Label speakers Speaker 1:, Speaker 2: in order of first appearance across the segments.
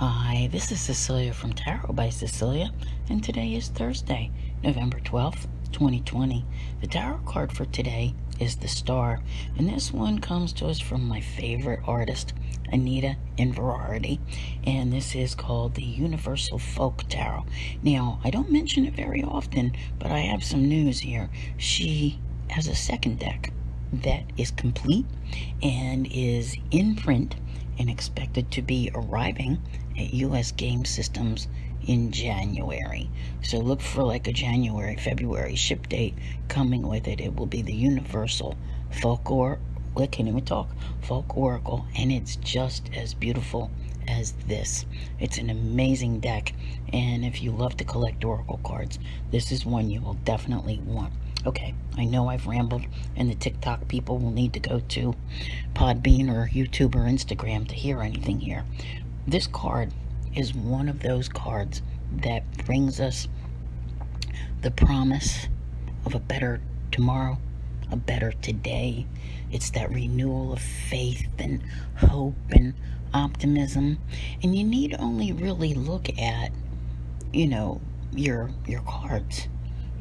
Speaker 1: Hi, this is Cecilia from Tarot by Cecilia, and today is Thursday, November 12th, 2020. The tarot card for today is the Star, and this one comes to us from my favorite artist, Anita Inverarity, and this is called the Universal Folk Tarot. Now, I don't mention it very often, but I have some news here. She has a second deck that is complete and is in print and expected to be arriving at U.S. Game Systems in January. So look for like a January, February ship date coming with it. It will be the Universal Folk Folk Oracle, and it's just as beautiful as this. It's an amazing deck, and if you love to collect Oracle cards, this is one you will definitely want. Okay, I know I've rambled, and the TikTok people will need to go to Podbean or YouTube or Instagram to hear anything here. This card is one of those cards that brings us the promise of a better tomorrow, a better today. It's that renewal of faith and hope and optimism. And you need only really look at, your cards,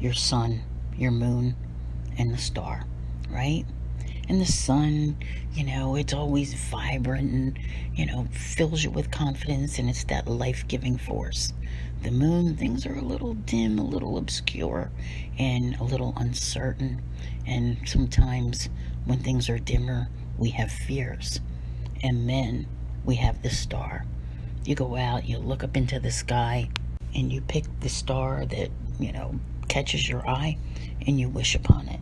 Speaker 1: your sun, your moon, and the star, right? And the sun, it's always vibrant and, fills you with confidence, and it's that life-giving force. The moon, things are a little dim, a little obscure, and a little uncertain. And sometimes when things are dimmer, we have fears. And then we have the star. You go out, you look up into the sky, and you pick the star that, catches your eye, and you wish upon it.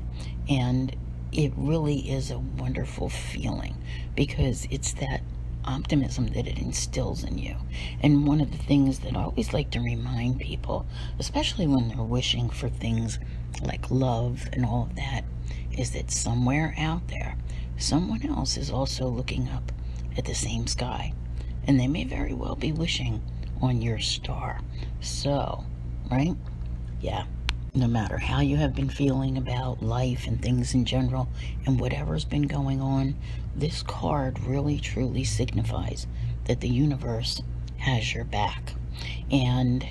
Speaker 1: And it really is a wonderful feeling because it's that optimism that it instills in you. And one of the things that I always like to remind people, especially when they're wishing for things like love and all of that, is that somewhere out there, someone else is also looking up at the same sky, and they may very well be wishing on your star. So, right? Yeah. No matter how you have been feeling about life and things in general and whatever's been going on, this card really truly signifies that the universe has your back. And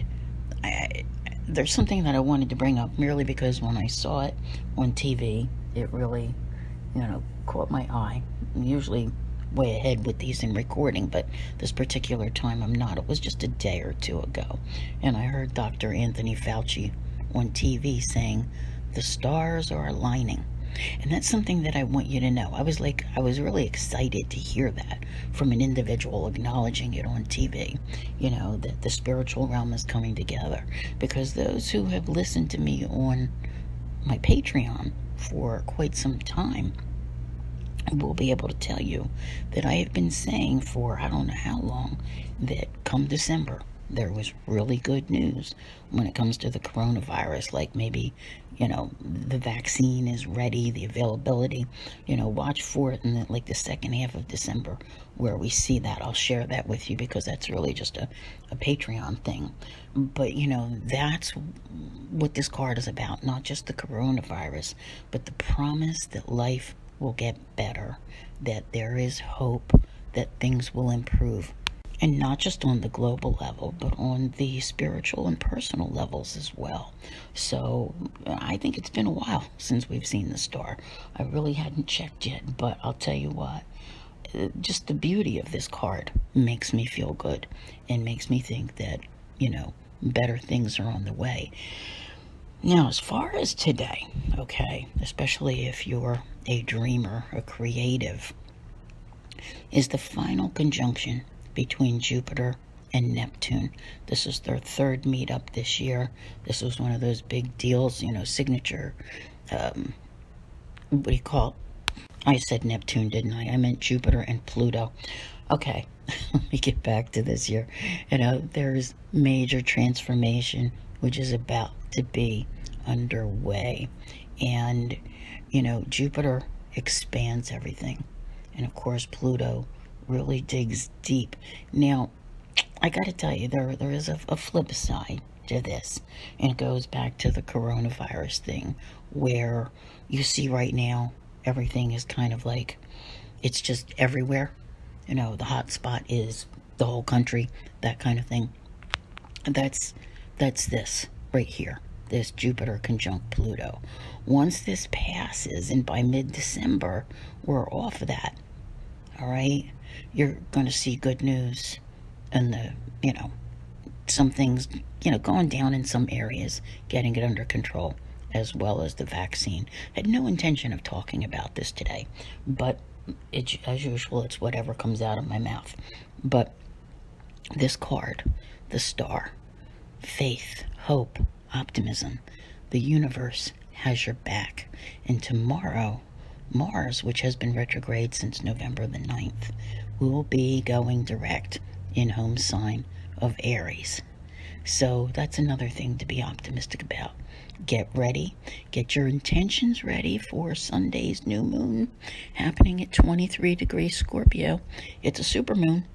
Speaker 1: there's something that I wanted to bring up merely because when I saw it on TV, it really, caught my eye. I'm usually way ahead with these in recording, but this particular time I'm not. It was just a day or two ago, and I heard Dr. Anthony Fauci on TV saying the stars are aligning. And that's something that I want you to know. I was really excited to hear that from an individual acknowledging it on TV, that the spiritual realm is coming together. Because those who have listened to me on my Patreon for quite some time will be able to tell you that I have been saying for I don't know how long that come December, there was really good news when it comes to the coronavirus, like maybe, the vaccine is ready, the availability, watch for it in the second half of December where we see that. I'll share that with you because that's really just a Patreon thing. But, that's what this card is about, not just the coronavirus, but the promise that life will get better, that there is hope, that things will improve. And not just on the global level, but on the spiritual and personal levels as well. So I think it's been a while since we've seen the star. I really hadn't checked yet, but I'll tell you what, just the beauty of this card makes me feel good and makes me think that, better things are on the way. Now, as far as today, okay, especially if you're a dreamer, a creative, is the final conjunction between Jupiter and Neptune. This is their third meetup this year. This was one of those big deals, signature, what do you call it? I said Neptune, didn't I? I meant Jupiter and Pluto. Okay, let me get back to this here. There's major transformation, which is about to be underway. And, Jupiter expands everything. And of course, Pluto really digs deep. Now, I gotta tell you, there is a flip side to this. And it goes back to the coronavirus thing, where you see right now, everything is kind of like, it's just everywhere. The hot spot is the whole country, that kind of thing. That's this right here, this Jupiter conjunct Pluto. Once this passes, and by mid-December, we're off of that. All right, you're going to see good news, and some things, going down in some areas, getting it under control, as well as the vaccine. I had no intention of talking about this today, but as usual, it's whatever comes out of my mouth. But this card, the star, faith, hope, optimism, the universe has your back. And tomorrow, Mars, which has been retrograde since November the 9th, will be going direct in home sign of Aries. So that's another thing to be optimistic about. Get ready. Get your intentions ready for Sunday's new moon happening at 23 degrees Scorpio. It's a supermoon,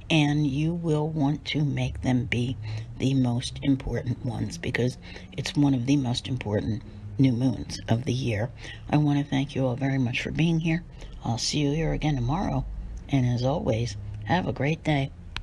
Speaker 1: and you will want to make them be the most important ones because it's one of the most important new moons of the year. I want to thank you all very much for being here. I'll see you here again tomorrow. And as always, have a great day.